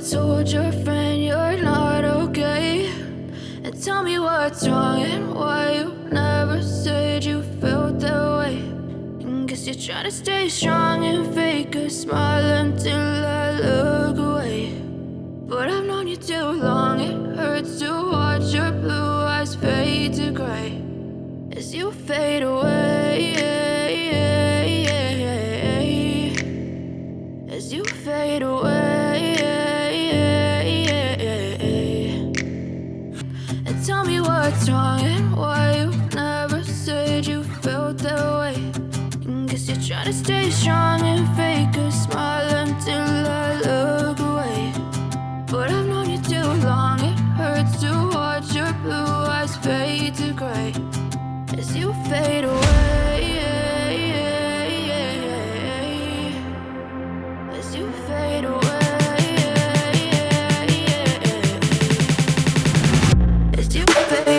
told your friend you're not okay? And tell me what's wrong and why you never said you felt that way. And guess you're trying to stay strong and fake a smile until I look away. But I've known you too long, it hurts to watch your blue eyes fade to gray as you fade away, as you fade away. And tell me what's wrong and why you never said you felt that way. And guess you're trying to stay strong and fake a smile until I look away. But I've known you too long, it hurts to watch your blue eyes fade to gray as you fade away, as you fade away, as you fade away.